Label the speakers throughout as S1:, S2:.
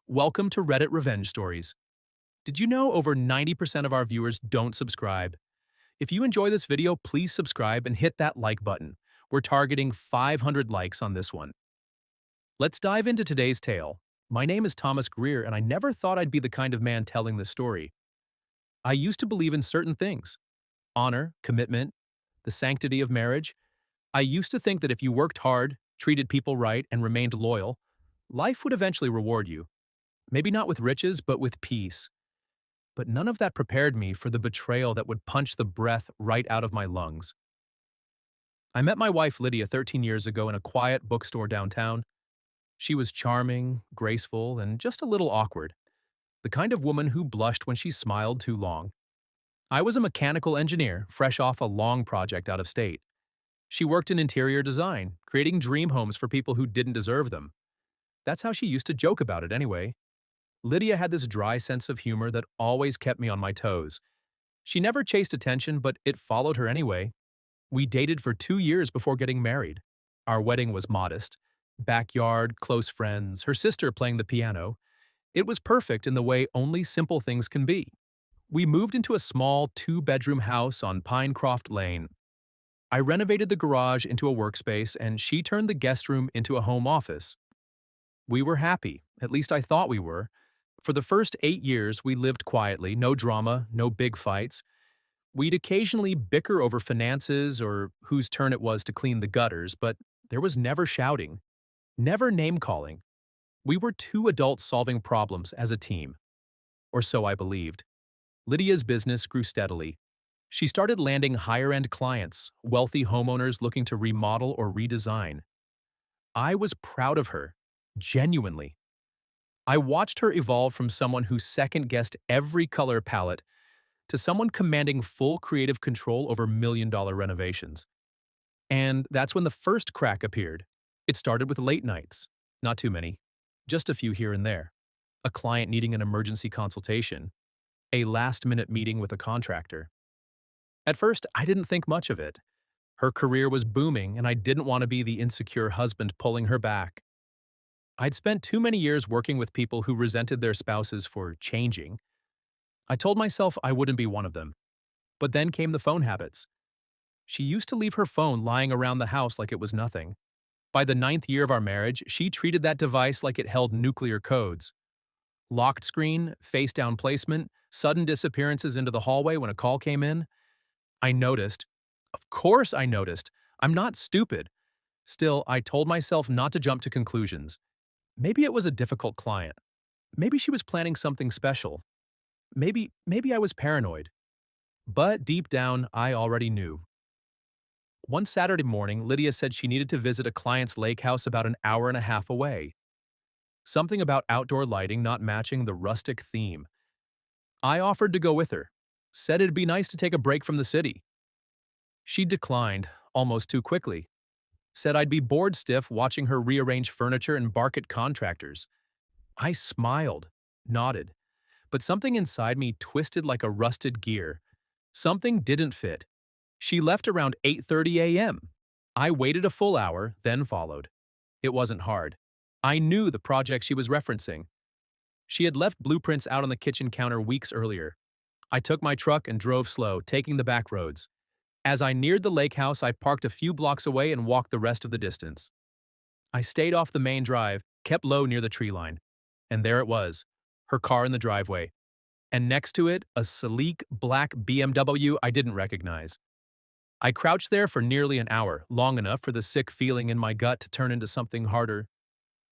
S1: Welcome to Reddit Revenge Stories. Did you know over 90% of our viewers don't subscribe? If you enjoy this video, please subscribe and hit that like button. We're targeting 500 likes on this one. Let's dive into today's tale. My name is Thomas Greer, and I never thought I'd be the kind of man telling this story. I used to believe in certain things: honor, commitment, the sanctity of marriage. I used to think that if you worked hard, treated people right, and remained loyal, life would eventually reward you. Maybe not with riches, but with peace. But none of that prepared me for the betrayal that would punch the breath right out of my lungs. I met my wife Lydia 13 years ago in a quiet bookstore downtown. She was charming, graceful, and just a little awkward, the kind of woman who blushed when she smiled too long. I was a mechanical engineer, fresh off a long project out of state. She worked in interior design, creating dream homes for people who didn't deserve them. That's how she used to joke about it anyway. Lydia had this dry sense of humor that always kept me on my toes. She never chased attention, but it followed her anyway. We dated for 2 years before getting married. Our wedding was modest. Backyard, close friends, her sister playing the piano. It was perfect in the way only simple things can be. We moved into a small two-bedroom house on Pinecroft Lane. I renovated the garage into a workspace, and she turned the guest room into a home office. We were happy, at least I thought we were. For the first 8 years, we lived quietly, no drama, no big fights. We'd occasionally bicker over finances or whose turn it was to clean the gutters, but there was never shouting, never name-calling. We were two adults solving problems as a team. Or so I believed. Lydia's business grew steadily. She started landing higher-end clients, wealthy homeowners looking to remodel or redesign. I was proud of her, genuinely. I watched her evolve from someone who second-guessed every color palette to someone commanding full creative control over million-dollar renovations. And that's when the first crack appeared. It started with late nights. Not too many. Just a few here and there. A client needing an emergency consultation. A last-minute meeting with a contractor. At first, I didn't think much of it. Her career was booming, and I didn't want to be the insecure husband pulling her back. I'd spent too many years working with people who resented their spouses for changing. I told myself I wouldn't be one of them. But then came the phone habits. She used to leave her phone lying around the house like it was nothing. By the 9th year of our marriage, she treated that device like it held nuclear codes. Locked screen, face-down placement, sudden disappearances into the hallway when a call came in. I noticed. Of course I noticed. I'm not stupid. Still, I told myself not to jump to conclusions. Maybe it was a difficult client. Maybe she was planning something special. Maybe I was paranoid. But deep down, I already knew. One Saturday morning, Lydia said she needed to visit a client's lake house about an hour and a half away. Something about outdoor lighting not matching the rustic theme. I offered to go with her. Said it'd be nice to take a break from the city. She declined, almost too quickly. Said I'd be bored stiff watching her rearrange furniture and bark at contractors. I smiled, nodded, but something inside me twisted like a rusted gear. Something didn't fit. She left around 8:30 a.m. I waited a full hour, then followed. It wasn't hard. I knew the project she was referencing. She had left blueprints out on the kitchen counter weeks earlier. I took my truck and drove slow, taking the back roads. As I neared the lake house, I parked a few blocks away and walked the rest of the distance. I stayed off the main drive, kept low near the tree line. And there it was, her car in the driveway. And next to it, a sleek black BMW I didn't recognize. I crouched there for nearly an hour, long enough for the sick feeling in my gut to turn into something harder.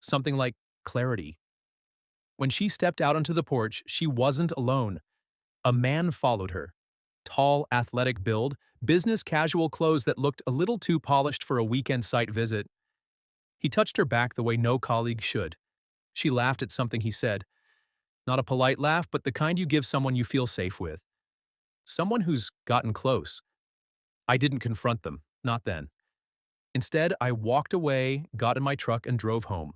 S1: Something like clarity. When she stepped out onto the porch, she wasn't alone. A man followed her. Tall, athletic build, business casual clothes that looked a little too polished for a weekend site visit. He touched her back the way no colleague should. She laughed at something he said. Not a polite laugh, but the kind you give someone you feel safe with. Someone who's gotten close. I didn't confront them, not then. Instead, I walked away, got in my truck, and drove home.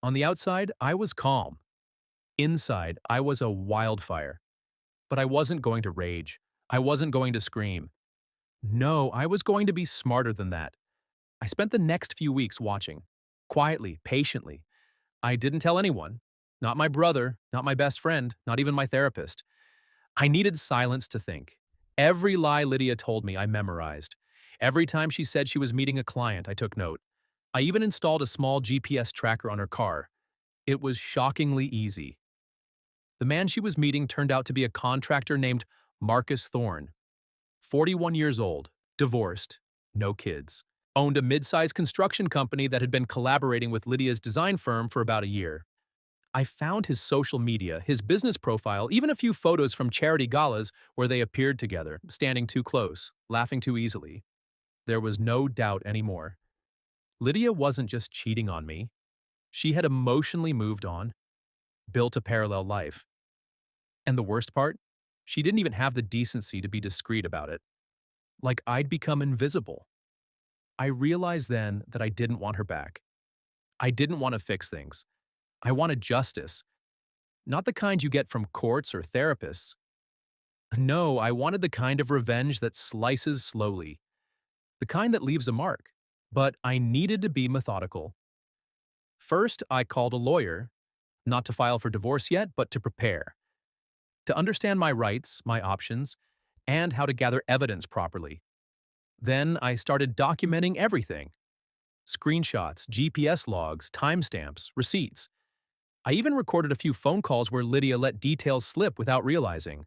S1: On the outside, I was calm. Inside, I was a wildfire. But I wasn't going to rage. I wasn't going to scream. No, I was going to be smarter than that. I spent the next few weeks watching. Quietly, patiently. I didn't tell anyone. Not my brother, not my best friend, not even my therapist. I needed silence to think. Every lie Lydia told me, I memorized. Every time she said she was meeting a client, I took note. I even installed a small GPS tracker on her car. It was shockingly easy. The man she was meeting turned out to be a contractor named Marcus Thorne, 41 years old, divorced, no kids. Owned a mid-sized construction company that had been collaborating with Lydia's design firm for about a year. I found his social media, his business profile, even a few photos from charity galas where they appeared together, standing too close, laughing too easily. There was no doubt anymore. Lydia wasn't just cheating on me. She had emotionally moved on, built a parallel life. And the worst part? She didn't even have the decency to be discreet about it. Like I'd become invisible. I realized then that I didn't want her back. I didn't want to fix things. I wanted justice. Not the kind you get from courts or therapists. No, I wanted the kind of revenge that slices slowly. The kind that leaves a mark. But I needed to be methodical. First, I called a lawyer, not to file for divorce yet, but to prepare. To understand my rights, my options, and how to gather evidence properly. Then I started documenting everything. Screenshots, GPS logs, timestamps, receipts. I even recorded a few phone calls where Lydia let details slip without realizing.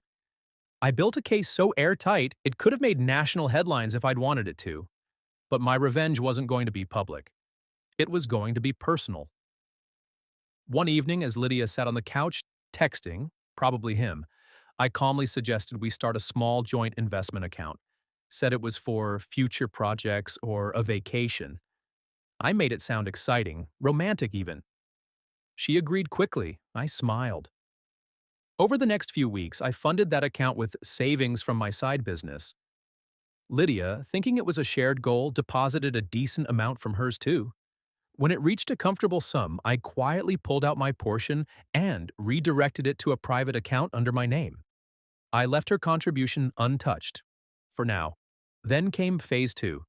S1: I built a case so airtight it could have made national headlines if I'd wanted it to. But my revenge wasn't going to be public. It was going to be personal. One evening, as Lydia sat on the couch, texting, probably him, I calmly suggested we start a small joint investment account. Said it was for future projects or a vacation. I made it sound exciting, romantic even. She agreed quickly. I smiled. Over the next few weeks, I funded that account with savings from my side business. Lydia, thinking it was a shared goal, deposited a decent amount from hers too. When it reached a comfortable sum, I quietly pulled out my portion and redirected it to a private account under my name. I left her contribution untouched, for now. Then came phase two.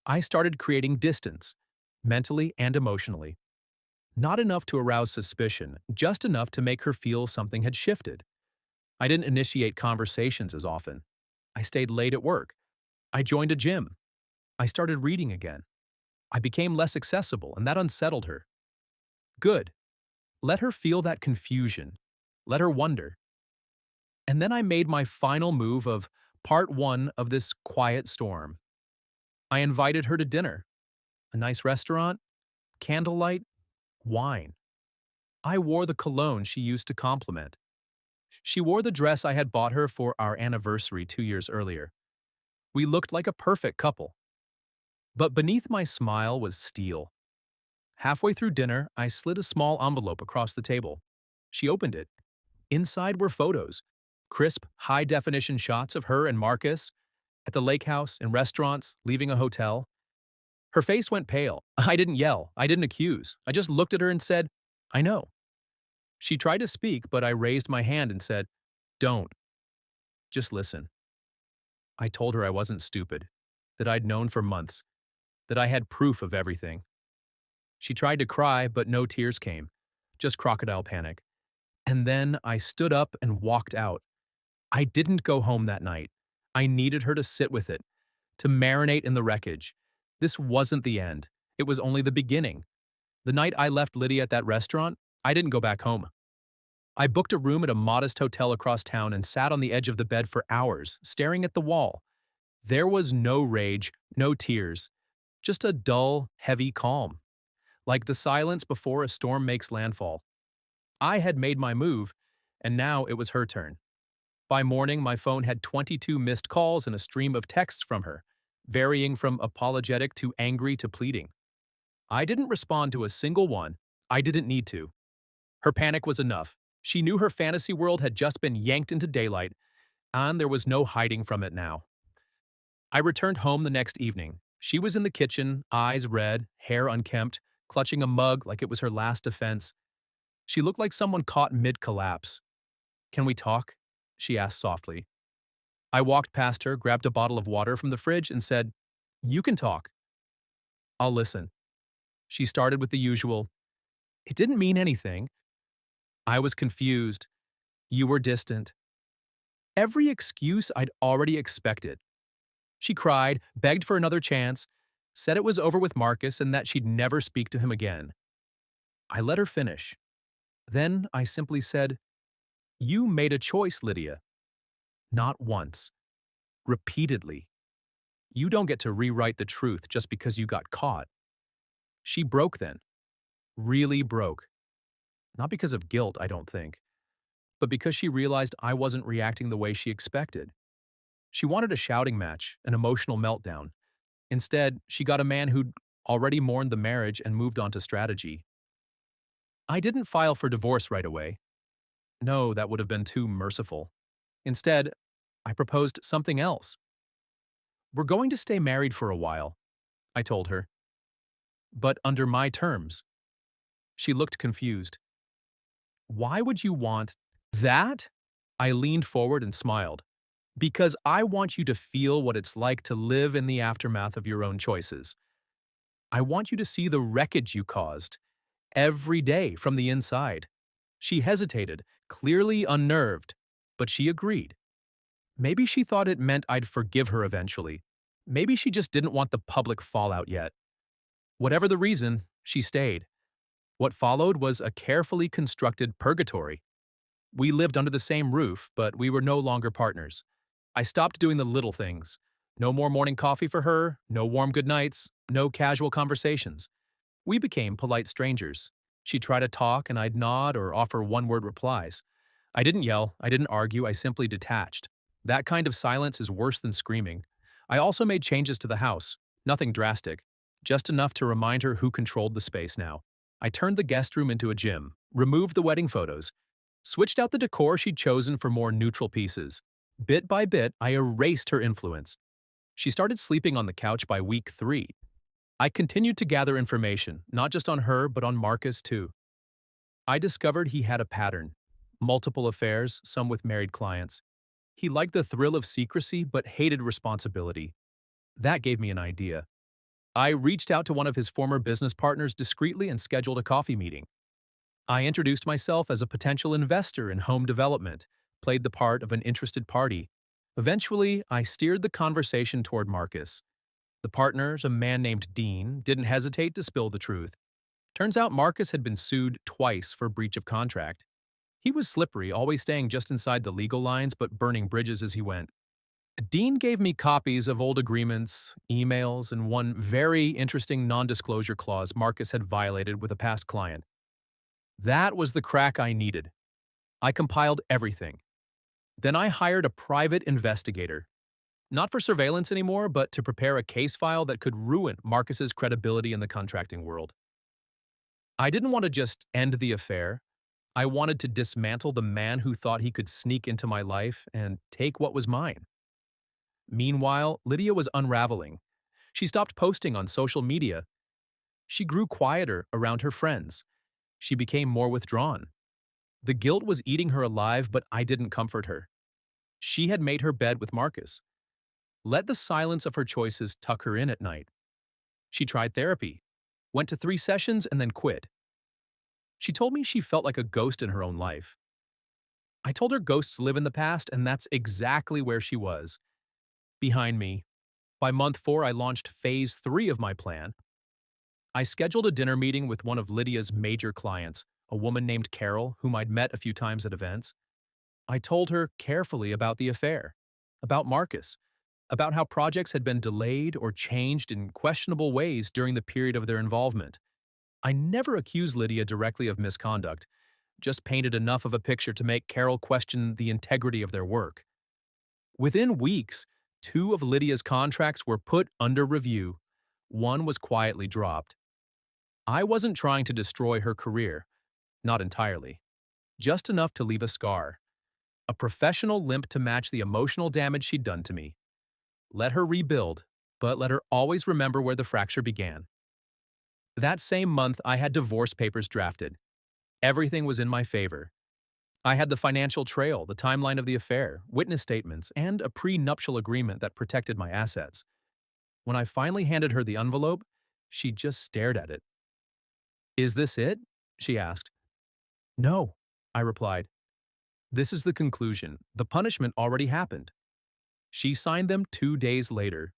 S1: I started creating distance, mentally and emotionally. Not enough to arouse suspicion, just enough to make her feel something had shifted. I didn't initiate conversations as often. I stayed late at work. I joined a gym. I started reading again. I became less accessible, and that unsettled her. Good. Let her feel that confusion. Let her wonder. And then I made my final move of part one of this quiet storm. I invited her to dinner. A nice restaurant, candlelight, wine. I wore the cologne she used to compliment. She wore the dress I had bought her for our anniversary 2 years earlier. We looked like a perfect couple. But beneath my smile was steel. Halfway through dinner, I slid a small envelope across the table. She opened it. Inside were photos, crisp, high-definition shots of her and Marcus, at the lake house, in restaurants, leaving a hotel. Her face went pale. I didn't yell. I didn't accuse. I just looked at her and said, I know. She tried to speak, but I raised my hand and said, Don't. Just listen. I told her I wasn't stupid, that I'd known for months, that I had proof of everything. She tried to cry, but no tears came, just crocodile panic. And then I stood up and walked out. I didn't go home that night. I needed her to sit with it, to marinate in the wreckage. This wasn't the end. It was only the beginning. The night I left Lydia at that restaurant, I didn't go back home. I booked a room at a modest hotel across town and sat on the edge of the bed for hours, staring at the wall. There was no rage, no tears, just a dull, heavy calm, like the silence before a storm makes landfall. I had made my move, and now it was her turn. By morning, my phone had 22 missed calls and a stream of texts from her, varying from apologetic to angry to pleading. I didn't respond to a single one. I didn't need to. Her panic was enough. She knew her fantasy world had just been yanked into daylight, and there was no hiding from it now. I returned home the next evening. She was in the kitchen, eyes red, hair unkempt, clutching a mug like it was her last defense. She looked like someone caught mid-collapse. Can we talk? She asked softly. I walked past her, grabbed a bottle of water from the fridge, and said, You can talk. I'll listen. She started with the usual, It didn't mean anything. I was confused. You were distant. Every excuse I'd already expected. She cried, begged for another chance, said it was over with Marcus and that she'd never speak to him again. I let her finish. Then I simply said, "You made a choice, Lydia." Not once. Repeatedly. You don't get to rewrite the truth just because you got caught. She broke then. Really broke. Not because of guilt, I don't think, but because she realized I wasn't reacting the way she expected. She wanted a shouting match, an emotional meltdown. Instead, she got a man who'd already mourned the marriage and moved on to strategy. I didn't file for divorce right away. No, that would have been too merciful. Instead, I proposed something else. We're going to stay married for a while, I told her, but under my terms. She looked confused. Why would you want that? I leaned forward and smiled. Because I want you to feel what it's like to live in the aftermath of your own choices. I want you to see the wreckage you caused every day from the inside. She hesitated, clearly unnerved, but she agreed. Maybe she thought it meant I'd forgive her eventually. Maybe she just didn't want the public fallout yet. Whatever the reason, she stayed. What followed was a carefully constructed purgatory. We lived under the same roof, but we were no longer partners. I stopped doing the little things. No more morning coffee for her, no warm goodnights, no casual conversations. We became polite strangers. She'd try to talk and I'd nod or offer one-word replies. I didn't yell, I didn't argue, I simply detached. That kind of silence is worse than screaming. I also made changes to the house. Nothing drastic. Just enough to remind her who controlled the space now. I turned the guest room into a gym, removed the wedding photos, switched out the decor she'd chosen for more neutral pieces. Bit by bit, I erased her influence. She started sleeping on the couch by week 3. I continued to gather information, not just on her, but on Marcus too. I discovered he had a pattern. Multiple affairs, some with married clients. He liked the thrill of secrecy, but hated responsibility. That gave me an idea. I reached out to one of his former business partners discreetly and scheduled a coffee meeting. I introduced myself as a potential investor in home development, played the part of an interested party. Eventually, I steered the conversation toward Marcus. The partners, a man named Dean, didn't hesitate to spill the truth. Turns out Marcus had been sued twice for breach of contract. He was slippery, always staying just inside the legal lines but burning bridges as he went. Dean gave me copies of old agreements, emails, and one very interesting non-disclosure clause Marcus had violated with a past client. That was the crack I needed. I compiled everything. Then I hired a private investigator. Not for surveillance anymore, but to prepare a case file that could ruin Marcus's credibility in the contracting world. I didn't want to just end the affair. I wanted to dismantle the man who thought he could sneak into my life and take what was mine. Meanwhile, Lydia was unraveling. She stopped posting on social media. She grew quieter around her friends. She became more withdrawn. The guilt was eating her alive, but I didn't comfort her. She had made her bed with Marcus. Let the silence of her choices tuck her in at night. She tried therapy, went to 3 sessions, and then quit. She told me she felt like a ghost in her own life. I told her ghosts live in the past, and that's exactly where she was. Behind me. By month 4, I launched phase 3 of my plan. I scheduled a dinner meeting with one of Lydia's major clients, a woman named Carol, whom I'd met a few times at events. I told her carefully about the affair, about Marcus, about how projects had been delayed or changed in questionable ways during the period of their involvement. I never accused Lydia directly of misconduct, just painted enough of a picture to make Carol question the integrity of their work. Within weeks, 2 of Lydia's contracts were put under review. One was quietly dropped. I wasn't trying to destroy her career, not entirely, just enough to leave a scar, a professional limp to match the emotional damage she'd done to me. Let her rebuild, but let her always remember where the fracture began. That same month, I had divorce papers drafted. Everything was in my favor. I had the financial trail, the timeline of the affair, witness statements, and a prenuptial agreement that protected my assets. When I finally handed her the envelope, she just stared at it. "Is this it?" she asked. "No." I replied. This is the conclusion. The punishment already happened. She signed them 2 days later.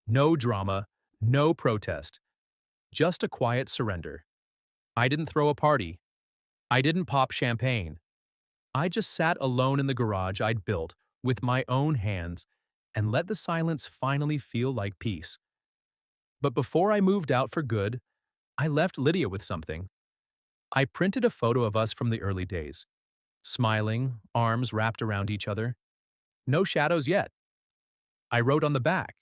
S1: No drama, no protest, just a quiet surrender. I didn't throw a party. I didn't pop champagne. I just sat alone in the garage I'd built with my own hands and let the silence finally feel like peace. But before I moved out for good, I left Lydia with something. I printed a photo of us from the early days, smiling, arms wrapped around each other. No shadows yet. I wrote on the back,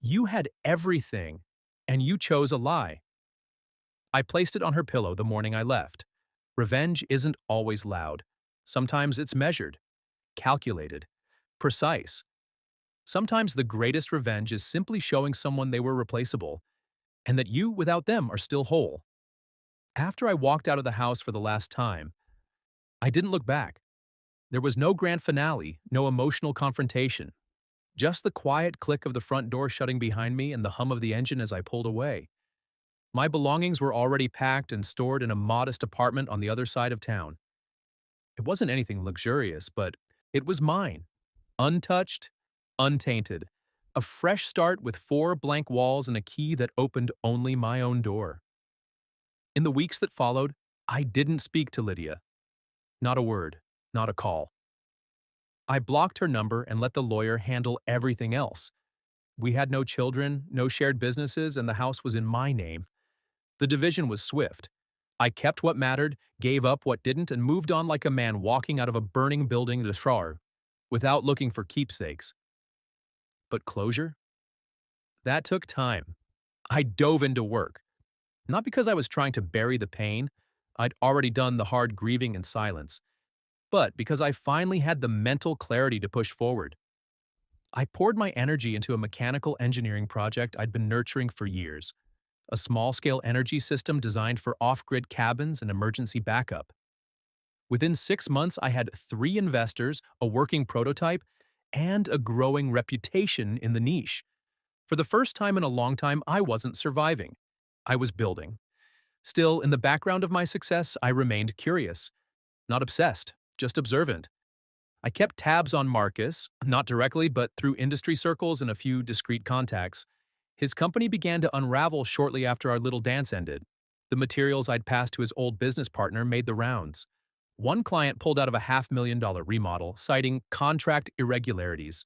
S1: "You had everything, and you chose a lie." I placed it on her pillow the morning I left. Revenge isn't always loud. Sometimes it's measured, calculated, precise. Sometimes the greatest revenge is simply showing someone they were replaceable, and that you, without them, are still whole. After I walked out of the house for the last time, I didn't look back. There was no grand finale, no emotional confrontation. Just the quiet click of the front door shutting behind me and the hum of the engine as I pulled away. My belongings were already packed and stored in a modest apartment on the other side of town. It wasn't anything luxurious, but it was mine. Untouched, untainted. A fresh start with 4 blank walls and a key that opened only my own door. In the weeks that followed, I didn't speak to Lydia. Not a word, not a call. I blocked her number and let the lawyer handle everything else. We had no children, no shared businesses, and the house was in my name. The division was swift. I kept what mattered, gave up what didn't, and moved on like a man walking out of a burning building to Shrar, without looking for keepsakes. But closure? That took time. I dove into work. Not because I was trying to bury the pain, I'd already done the hard grieving in silence, but because I finally had the mental clarity to push forward. I poured my energy into a mechanical engineering project I'd been nurturing for years, a small-scale energy system designed for off-grid cabins and emergency backup. Within 6 months, I had 3 investors, a working prototype, and a growing reputation in the niche. For the first time in a long time, I wasn't surviving. I was building. Still, in the background of my success, I remained curious. Not obsessed, just observant. I kept tabs on Marcus, not directly, but through industry circles and a few discreet contacts. His company began to unravel shortly after our little dance ended. The materials I'd passed to his old business partner made the rounds. One client pulled out of a $500,000 remodel, citing contract irregularities.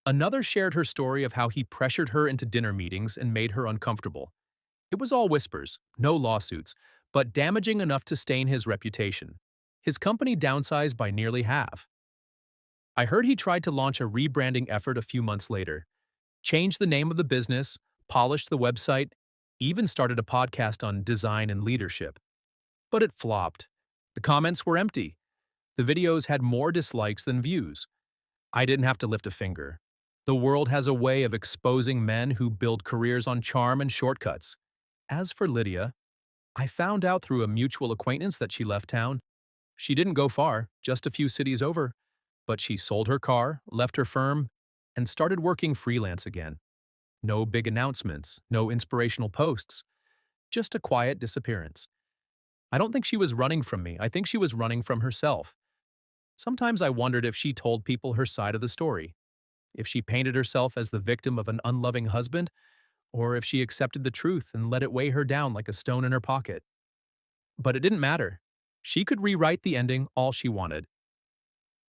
S1: Another shared her story of how he pressured her into dinner meetings and made her uncomfortable. It was all whispers, no lawsuits, but damaging enough to stain his reputation. His company downsized by nearly half. I heard he tried to launch a rebranding effort a few months later, changed the name of the business, polished the website, even started a podcast on design and leadership. But it flopped. The comments were empty. The videos had more dislikes than views. I didn't have to lift a finger. The world has a way of exposing men who build careers on charm and shortcuts. As for Lydia, I found out through a mutual acquaintance that she left town. She didn't go far, just a few cities over, but she sold her car, left her firm, and started working freelance again. No big announcements, no inspirational posts, just a quiet disappearance. I don't think she was running from me. I think she was running from herself. Sometimes I wondered if she told people her side of the story, if she painted herself as the victim of an unloving husband, or if she accepted the truth and let it weigh her down like a stone in her pocket. But it didn't matter. She could rewrite the ending all she wanted.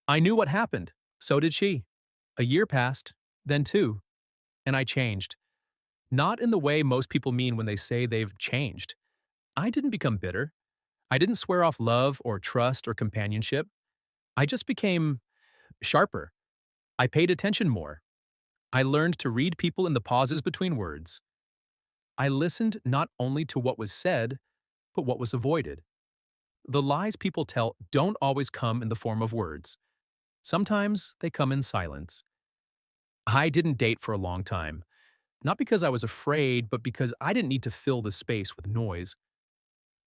S1: I knew what happened. So did she. A year passed, then 2, and I changed. Not in the way most people mean when they say they've changed. I didn't become bitter. I didn't swear off love or trust or companionship. I just became sharper. I paid attention more. I learned to read people in the pauses between words. I listened not only to what was said, but what was avoided. The lies people tell don't always come in the form of words. Sometimes they come in silence. I didn't date for a long time, not because I was afraid, but because I didn't need to fill the space with noise.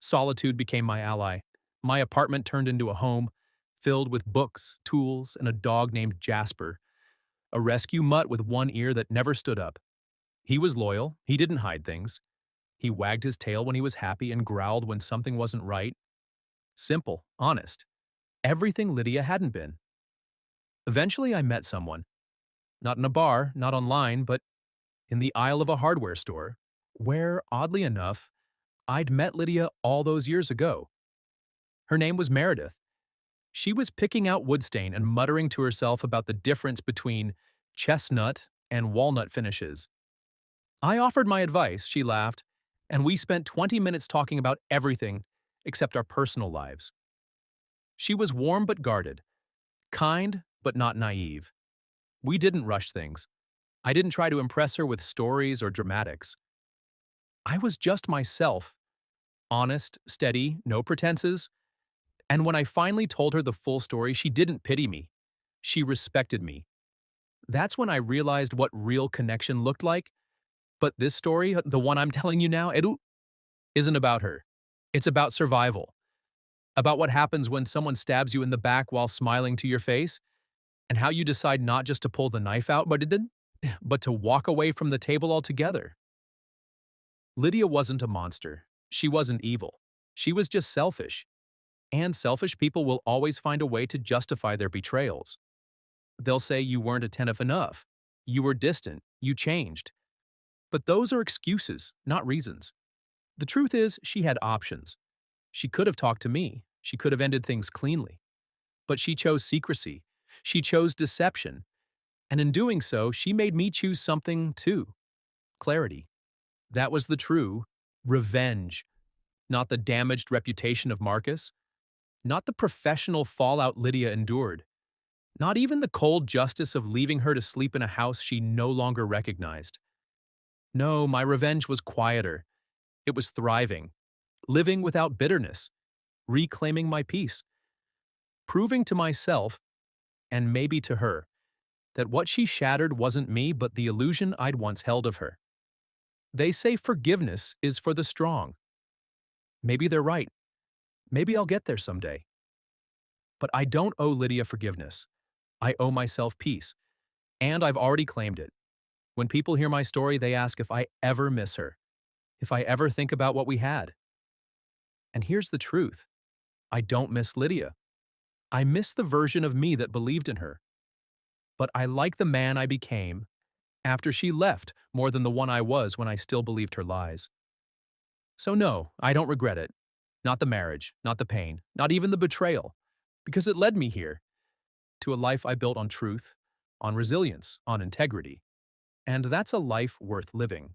S1: Solitude became my ally. My apartment turned into a home, filled with books, tools, and a dog named Jasper, a rescue mutt with one ear that never stood up. He was loyal, he didn't hide things. He wagged his tail when he was happy and growled when something wasn't right. Simple, honest. everything Lydia hadn't been. Eventually, I met someone, not in a bar, not online, but in the aisle of a hardware store, where, oddly enough, I'd met Lydia all those years ago. Her name was Meredith. She was picking out wood stain and muttering to herself about the difference between chestnut and walnut finishes. I offered my advice, she laughed, and we spent 20 minutes talking about everything except our personal lives. She was warm but guarded, kind but not naive. We didn't rush things. I didn't try to impress her with stories or dramatics. I was just myself, honest, steady, no pretenses. And when I finally told her the full story, she didn't pity me. She respected me. That's when I realized what real connection looked like. But this story, the one I'm telling you now, Edu, isn't about her. It's about survival. About what happens when someone stabs you in the back while smiling to your face, and how you decide not just to pull the knife out, but to walk away from the table altogether. Lydia wasn't a monster. She wasn't evil. She was just selfish. And selfish people will always find a way to justify their betrayals. They'll say you weren't attentive enough, you were distant, you changed. But those are excuses, not reasons. The truth is, she had options. She could have talked to me, she could have ended things cleanly. But she chose secrecy, she chose deception, and in doing so, she made me choose something too: clarity. That was the true revenge, not the damaged reputation of Marcus, not the professional fallout Lydia endured, not even the cold justice of leaving her to sleep in a house she no longer recognized. No, my revenge was quieter. It was thriving, living without bitterness, reclaiming my peace, proving to myself, and maybe to her, that what she shattered wasn't me but the illusion I'd once held of her. They say forgiveness is for the strong. Maybe they're right. Maybe I'll get there someday. But I don't owe Lydia forgiveness. I owe myself peace. And I've already claimed it. When people hear my story, they ask if I ever miss her, if I ever think about what we had. And here's the truth. I don't miss Lydia. I miss the version of me that believed in her. But I like the man I became after she left more than the one I was when I still believed her lies. So no, I don't regret it. Not the marriage, not the pain, not even the betrayal, because it led me here, to a life I built on truth, on resilience, on integrity. And that's a life worth living.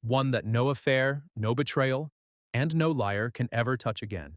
S1: One that no affair, no betrayal, and no liar can ever touch again.